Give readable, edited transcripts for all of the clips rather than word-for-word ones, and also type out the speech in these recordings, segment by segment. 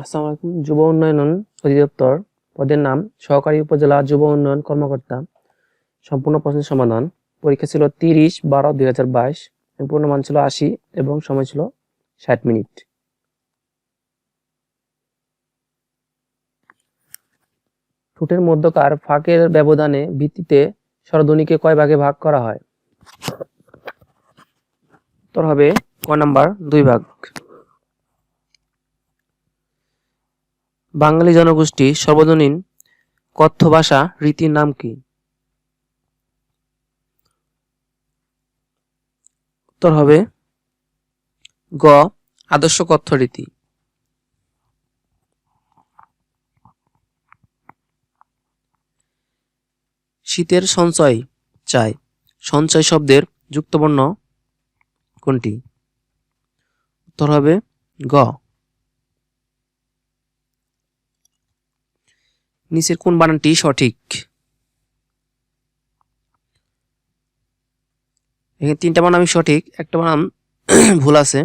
আসসালামু আলাইকুম। যুব উন্নয়ন অধিদপ্তর পদের নাম সহকারী উপজেলা যুব উন্নয়ন কর্মকর্তা। সম্পূর্ণ প্রশ্নের সমাধান। পরীক্ষা ছিল 30/12/2022, পূর্ণমান ছিল 80 এবং সময় ছিল 60 মিনিট। ঠোঁটের মধ্যকার ফাঁকের ব্যবধানে ভিত্তিতে স্বরধ্বনিকে কয় ভাগে ভাগ করা হয়? উত্তর হবে ক নাম্বার 2 ভাগ। বাঙালি জনগোষ্ঠী সর্বজনীন কথ্য ভাষা রীতির নাম কি? উত্তর হবে গ আদর্শ কথ্য রীতি। শীতের সঞ্চয় চাই, সঞ্চয় শব্দের যুক্তবর্ণ কোনটি? উত্তর হবে গ। নিচের কোন বানানটি সঠিক? এখানে 3টা বানানই সঠিক, একটা বানান ভুল আছে।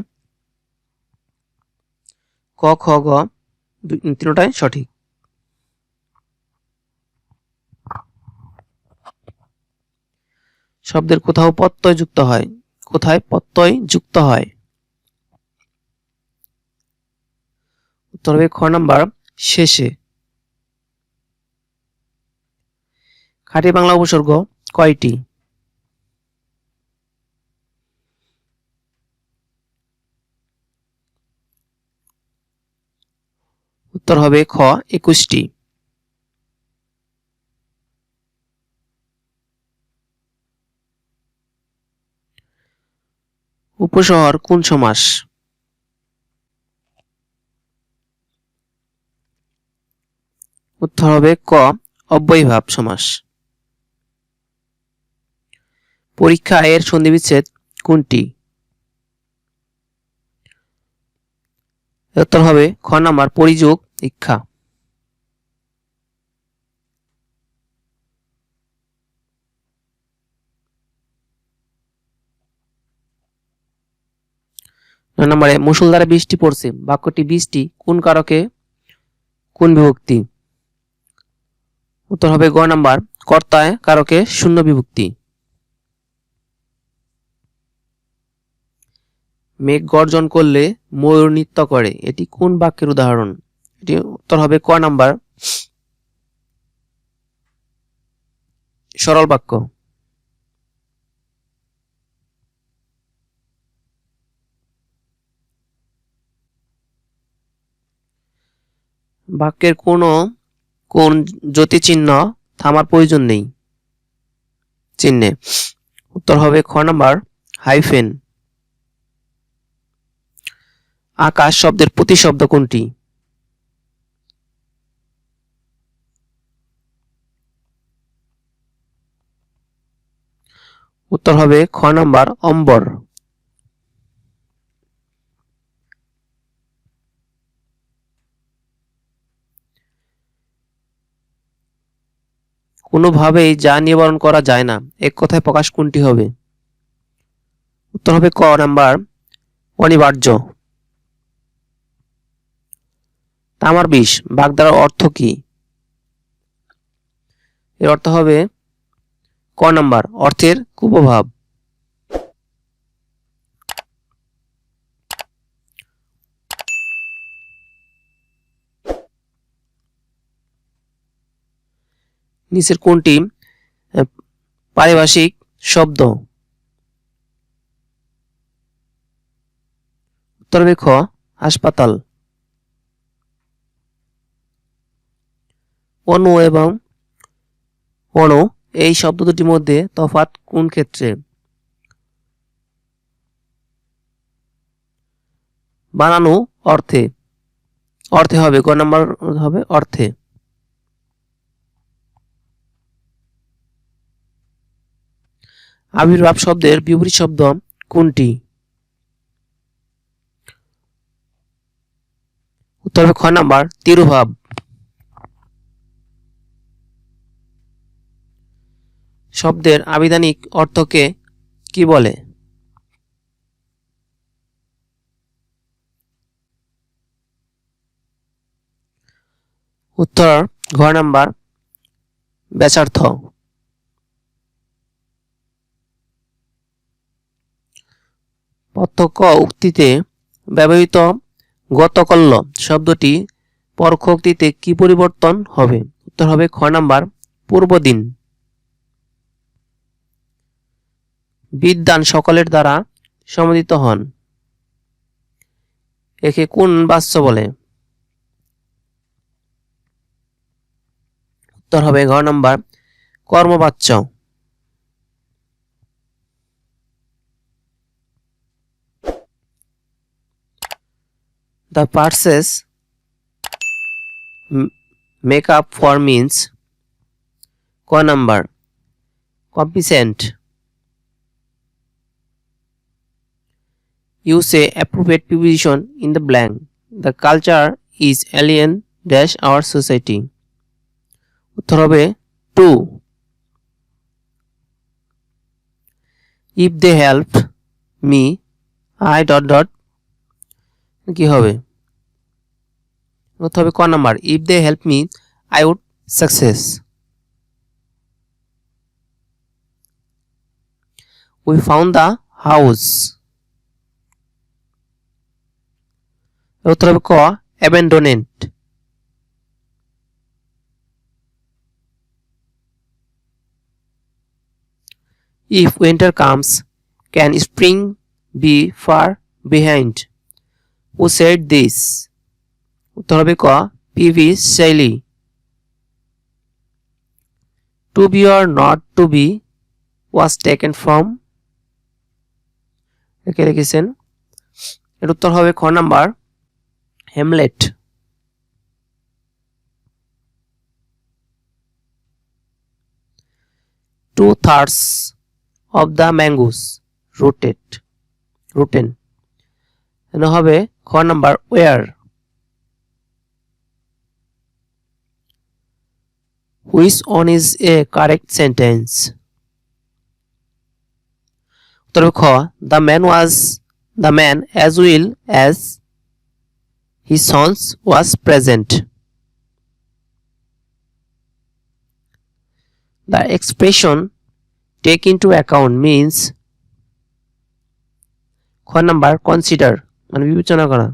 ক খ গ তিনটাই সঠিক। শব্দের কোথাও প্রত্যয় যুক্ত হয়, কোথায় প্রত্যয় যুক্ত হয়? উত্তর হবে খ নাম্বার শেষে। খাঁটি বাংলা উপসর্গ কয়টি? উত্তর হবে খ 21টি। উপশহর কোন সমাস? উত্তর হবে ক অব্যয়ীভাব সমাস। পরীক্ষা এর সন্ধিবিচ্ছেদ কোনটি? উত্তর হবে খ নাম্বার পরিযোগ ইচ্ছা। নম্বরে মুষলধারে বৃষ্টি পড়ছে, বাক্যটি বৃষ্টি কোন কারকে কোন বিভক্তি? উত্তর হবে গ নাম্বার কর্তায় কারকে শূন্য বিভক্তি। মেঘ গর্জন করলে ময়ূর নৃত্য করে, এটি কোন বাক্যের উদাহরণ? এটি উত্তর হবে ক নাম্বার সরল বাক্য। বাক্যের কোন জ্যোতি চিহ্ন থামার প্রয়োজন নেই চিহ্নে? উত্তর হবে খ নাম্বার হাইফেন। আকাশ শব্দের প্রতিশব্দ কোনটি? উত্তর হবে খ নাম্বার অম্বর। কোনোভাবেই যা নিবারণ করা যায় না, এক কথায় প্রকাশ কোনটি হবে? উত্তর হবে ক নাম্বার অনিবার্য। তামার বিষ বাগধারার অর্থ কি? এর অর্থ হবে ক নাম্বার অর্থের কুপ্রভাব। নিচের কোনটি পারিভাষিক শব্দ? উত্তর হবে খ হাসপাতাল। অনু এবং অণু এই শব্দ দুটির মধ্যে তফাৎ কোন ক্ষেত্রে? বানানো অর্থে। অর্থে হবে ক নাম্বার হবে অর্থে। আবির্ভাব শব্দের বিপরীত শব্দ কোনটি? উত্তর হবে খ নাম্বার তিরোভাব। শব্দের আবিধানিক অর্থকে কি বলে? উত্তর ঘ নাম্বার ব্যাসার্ধ। প্রত্যক্ষ উক্তিতে ব্যবহৃত গতকল্য শব্দটি পরোক্ষ উক্তিতে কি পরিবর্তন হবে? উত্তর হবে খ নাম্বার পূর্বদিন। বিদ্বান সকলের দ্বারা সম্মোদিত হন, একে কোন বাচ্য বলে? উত্তর হবে ঘ নাম্বার কর্মবাচ্য। The verses make up for means ক number competent. Use a appropriate preposition in the blank. The culture is alien dash our society. উত্তর হবে 2. If they helped me I dot dot কি হবে? উত্তর হবে ক number if they help me I would success. We found the house. উত্তর হবে ক abandoned. If winter comes can spring be far behind? Who said this? উত্তর হবে ক P.V. Shelley. To be or not to be was taken from কে লিখেছেন? এর উত্তর হবে খ number Hamlet. Two-thirds of the mangoes rotten. এখানে হবে খ number where. Which one is a correct sentence? উত্তর খ the man as well as his sons was present. The expression take into account means খ নাম্বার consider মানে বিবেচনা করা।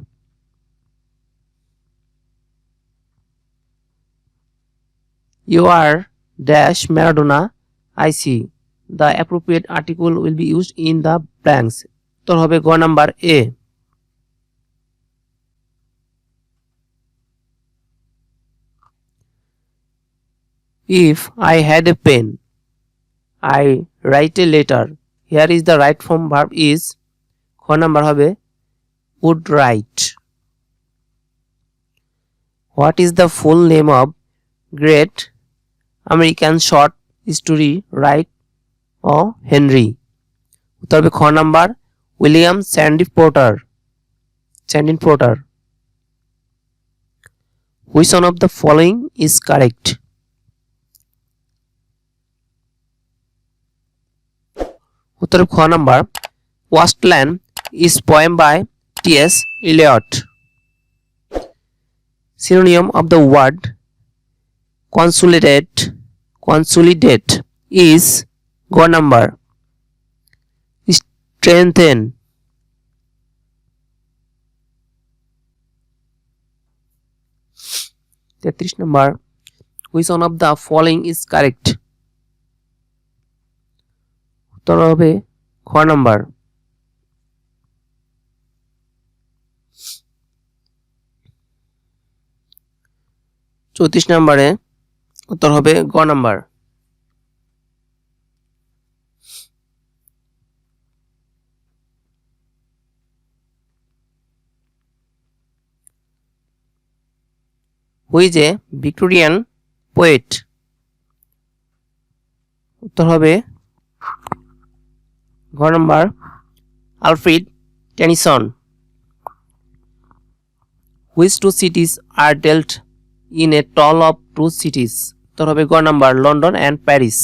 You are dash Maradona I see. The appropriate article will be used in the blanks. উত্তর হবে গ number A. If I had a pen I write a letter. Here is the right form verb is খ number হবে would write. What is the full name of great American short story writer O Henry? উত্তর হবে খ number William Sydney Porter. Which one of the following is correct? উত্তর খ number Waste Land is poem by T.S. Eliot. Synonym of the word consolidate is go number strengthen. Tetrish number which one of the following is correct? উত্তর হবে খ number. চৌত্রিশ নম্বরে উত্তর হবে গ number. Who is a Victorian poet? উত্তর হবে ঘ number Alfred Tennyson. Which two cities are dealt in a toll of two cities? উত্তর হবে গ number London and Paris.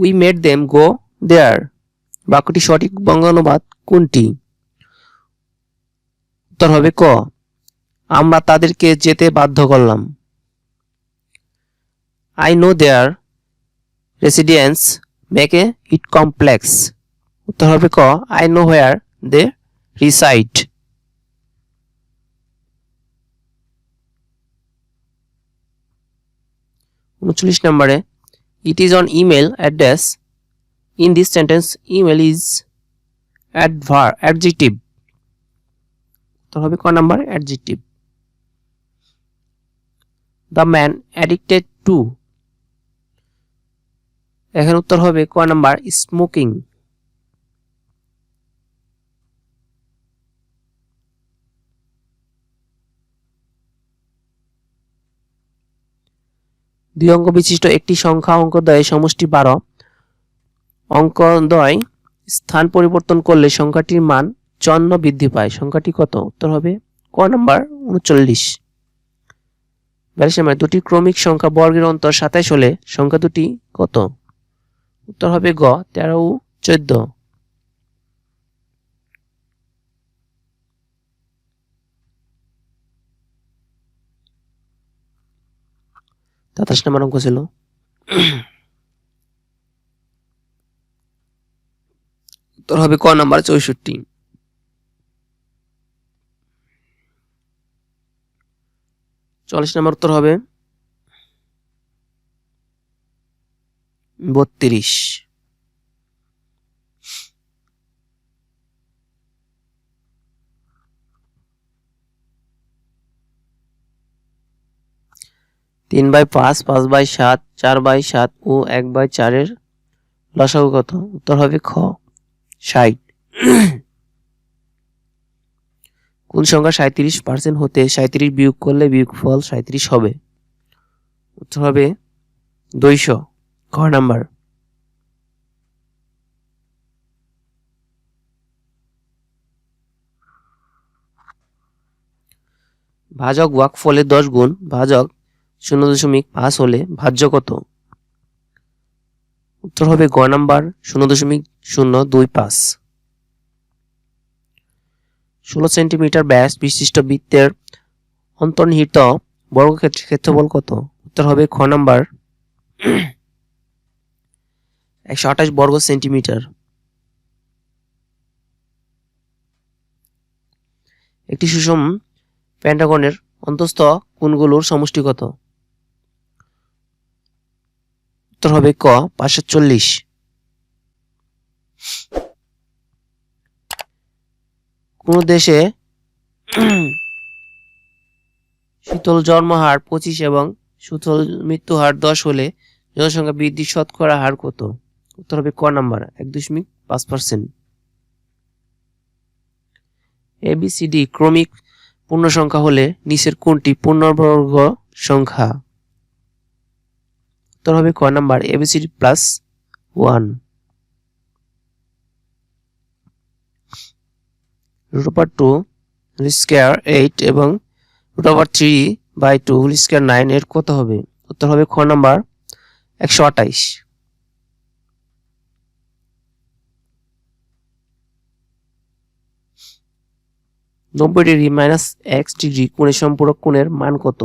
We made them go there বাক্যটি সঠিক বঙ্গানুবাদ কোনটি? উত্তর হবে ক, আমরা তাদেরকে যেতে বাধ্য করলাম। I know their residence make it complex. উত্তর হবে ক, I know where they reside. 39 নম্বরে, it is on email address. In this sentence, email is adjective. উত্তর হবে ক number, adjective. The man addicted to. এখানে উত্তর হবে ক নাম্বার, স্মোকিং। দুই অঙ্ক বিশিষ্ট একটি সংখ্যা অঙ্কদ্বয়ের সমষ্টি 12। অঙ্কদ্বয় স্থান পরিবর্তন করলে সংখ্যাটির মান 54 বৃদ্ধি পায়। সংখ্যাটি কত? উত্তর হবে ক নাম্বার, 39। 42 নম্বর, দুটি ক্রমিক সংখ্যা বর্গের অন্তর 27 হলে সংখ্যা দুটি কত? উত্তর হবে গ, 13 ও 14। 27 নম্বর অঙ্ক ছিল। উত্তর হবে ক নাম্বার, 64। 40 নম্বর উত্তর হবে 32। 3/5, 5/7, 4/7 ও 1/4 এর লসাগু কত? উত্তর হবে খ, 60। কোন সংখ্যা 37% হতে 37 বিয়োগ করলে বিয়োগফল 37 হবে? উত্তর হবে 200, খ নাম্বার। ভাজক ভাগফলের 10 গুণ ভাজক 0.5 হলে ভাজ্য কত? উত্তর হবে গ নাম্বার, 0.025। 16 সেন্টিমিটার ব্যাস বিশিষ্ট বৃত্তের অন্তর্নিহিত বর্গক্ষেত্রের ক্ষেত্রফল কত? উত্তর হবে খ নাম্বার, 128 বর্গ সেন্টিমিটার। একটি সুষম পেন্টাগনের অন্তঃস্থ কোণগুলোর সমষ্টি কত? উত্তর হবে ক, 540। কোন দেশে শীতল জন্মহার 25 এবং সুতল মৃত্যু হার 10 হলে জনসংখ্যা বৃদ্ধির শতকরা হার কত? উত্তর হবে ক নাম্বার, 1.5%। ABCD ক্রমিক পূর্ণ সংখ্যা হলে নিচের কোনটি পূর্ণবর্গ সংখ্যা? উত্তর হবে ক নাম্বার, ABCD +1। √2 হোল স্কয়ার 8 এবং √3/2 হোল স্কয়ার 9 এর কত হবে? উত্তর হবে খ নাম্বার, 128। 90 ডিগ্রি - x ডিগ্রি কোণের সম্পূরক কোণের মান কত?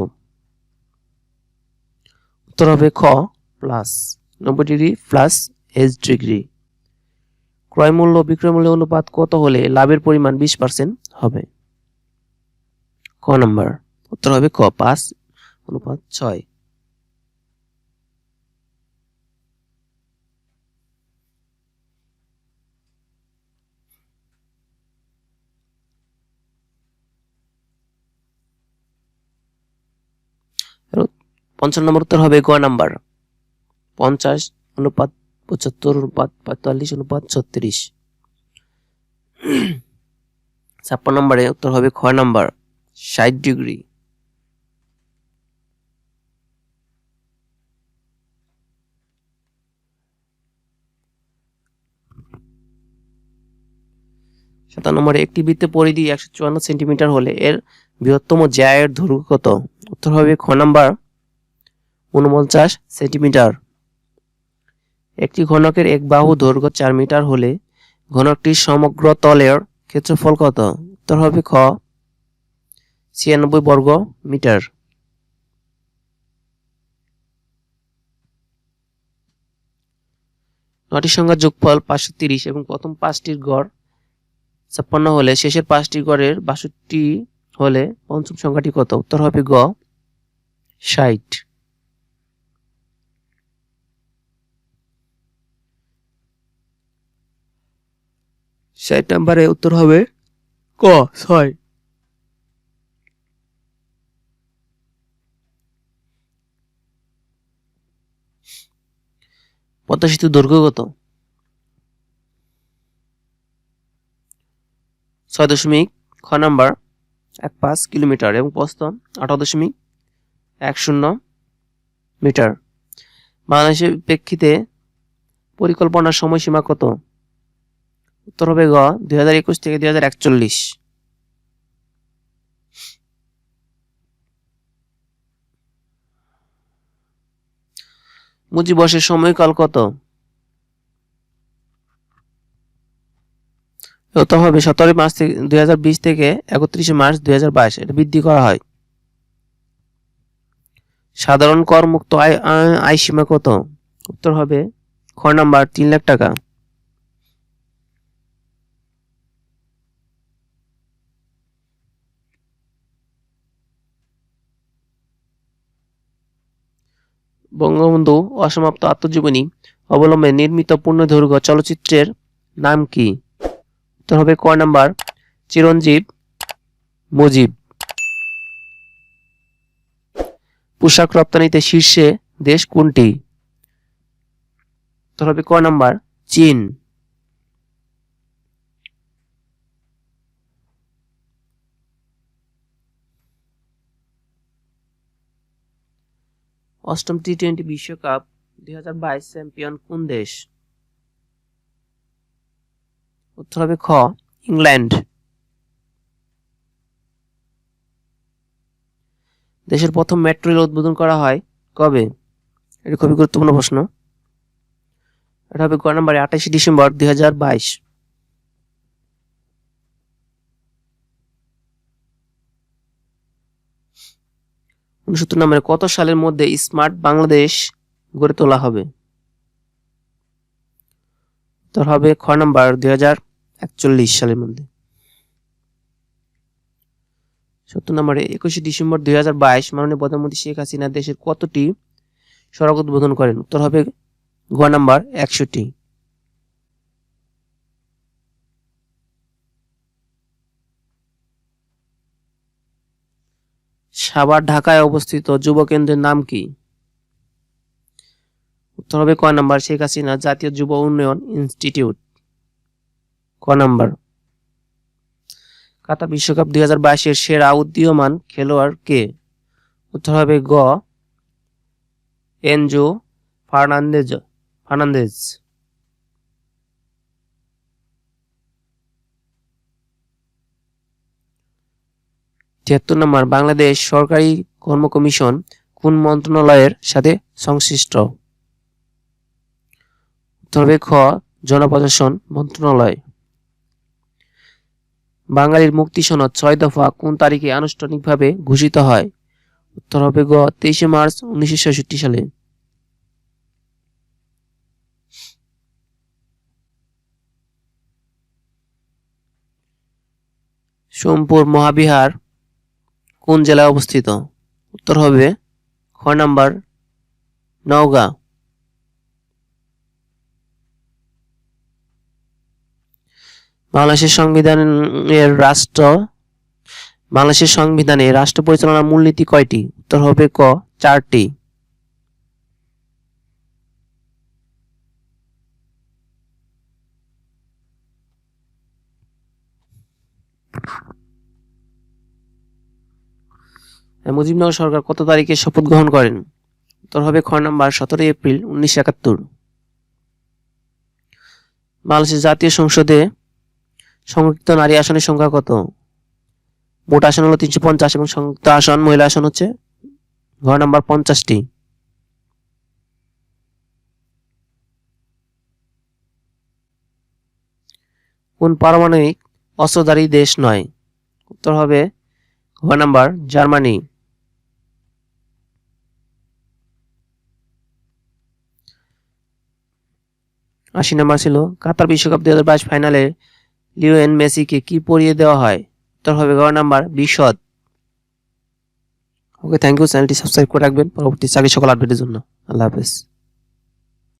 উত্তর হবে খ, প্লাস 90 ডিগ্রি + h ডিগ্রি। ক্রয় মূল্য বিক্রয় মূল্যের অনুপাত কত হলে লাভের পরিমাণ 20% হবে? ক নাম্বার, উত্তর হবে ক, 5:6। পঞ্চান্ন নম্বর উত্তর হবে গ নাম্বার, 50:75:45:45:36:36। 56 নম্বরে উত্তর হবে খ নাম্বার, 60 ডিগ্রি। নম্বরে একটি বৃত্তের পরিধি 154 সেন্টিমিটার হলে এর বৃহত্তম জ্যায়ের দৈর্ঘ্য কত? উত্তর হবে খ নাম্বার, 49 সেন্টিমিটার। একটি ঘনকের এক বাহু দৈর্ঘ্য 4 মিটার হলে ঘনকটির সমগ্র তলের ক্ষেত্রফল কত? উত্তর হবে খ 96 বর্গ মিটার। নটি সংখ্যার যোগফল 530 এবং প্রথম পাঁচটির গড় 56 হলে শেষের পাঁচটির গড়ের 62 হলে পঞ্চম সংখ্যাটি কত? উত্তর হবে গ 60। 60 নম্বরে উত্তর হবে ক 6। পদ্মা সেতুর দৈর্ঘ্য কত? 6 খ নাম্বার 15 কিলোমিটার এবং প্রস্থ 18.10 মিটার। বাংলাদেশের প্রেক্ষিতে পরিকল্পনার সময়সীমা কত? উত্তর হবে গ 2021 থেকে 2041। মুজিব বর্ষের সময়কাল কত? উত্তর হবে 17 মার্চ 2020 থেকে 31 মার্চ 2022। এটা বৃদ্ধি করা হয়। সাধারণ কর মুক্ত আয় সীমা কত? উত্তর হবে খ নাম্বার 3 লাখ টাকা। বঙ্গবন্ধু অসমাপ্ত আত্মজীবনী অবলম্বনে নির্মিত পূর্ণদৈর্ঘ্য চলচ্চিত্রের নাম কি? উত্তর হবে ক নাম্বার চিরঞ্জীব মুজিব। পোশাক রপ্তানিতে শীর্ষে দেশ কোনটি? উত্তর হবে ক নাম্বার চীন। অষ্টম টি-20 বিশ্বকাপ 2022 চ্যাম্পিয়ন কোন দেশ? উত্তর হবে খ ইংল্যান্ড। দেশের প্রথম মেট্রো রেল উদ্বোধন করা হয় কবে? এটা খুবই গুরুত্বপূর্ণ প্রশ্ন। এটা হবে ক নাম্বার 28 ডিসেম্বর 2022। 69 নম্বরে কত সালের মধ্যে স্মার্ট বাংলাদেশ গড়ে তোলা হবে? উত্তর হবে খ নাম্বার 2041 সালের মধ্যে। 70 নম্বরে 21 ডিসেম্বর 2022 মাননীয় প্রধানমন্ত্রী শেখ হাসিনা দেশের কতটি সড়ক উদ্বোধন করেন? উত্তর হবে গ নাম্বার 100টি। সাভার ঢাকায় অবস্থিত যুব কেন্দ্রের নাম কি? উত্তর হবে ক নাম্বার শেখ হাসিনা জাতীয় যুব উন্নয়ন ইনস্টিটিউট। ক নাম্বার। কাতার বিশ্বকাপ 2022 এর সেরা উদীয়মান খেলোয়াড় কে? উত্তর হবে গ এনজো ফার্নান্দেজ। 73 নম্বর বাংলাদেশ সরকারি কর্ম কমিশন কোন মন্ত্রণালয়ের সাথে সংশ্লিষ্ট? উত্তর হবে খ জনপ্রশাসন মন্ত্রণালয়। বাঙালির মুক্তি সনদ 6 দফা কোন তারিখে আনুষ্ঠানিকভাবে ঘোষিত হয়? উত্তর হবে গ 23 মার্চ 1966 সালে। সোমপুর মহাবিহার কোন জেলায় অবস্থিত? উত্তর হবে খ নাম্বার নওগাঁ। বাংলাদেশের সংবিধানে রাষ্ট্র পরিচালনার মূলনীতি কয়টি? উত্তর হবে ক 4টি। মুজিবনগর সরকার কত তারিখে শপথ গ্রহণ করেন? উত্তর হবে খ নাম্বার 17 এপ্রিল 1971। বাংলাদেশের জাতীয় সংসদে সংরক্ষিত নারী আসনের সংখ্যা কত? মোট আসন হলো 350 এবং সংরক্ষিত আসন মহিলা আসন হচ্ছে ঘ নাম্বার 50টি। কোন পারমাণবিক অস্ত্রধারী দেশ নয়? উত্তর হবে ঘ নাম্বার জার্মানি। 80 নাম্বার ছিল কাতার বিশ্বকাপ 2022 ফাইনালে লিওনেল মেসিকে কি পরিয়ে দেওয়া হয়? উত্তর হবে গ নাম্বার বিশদ। ওকে, থ্যাংক ইউ। চ্যানেলটি সাবস্ক্রাইব করে রাখবেন পরবর্তী চাকরি সকল আপডেটের জন্য। আল্লাহ হাফেজ।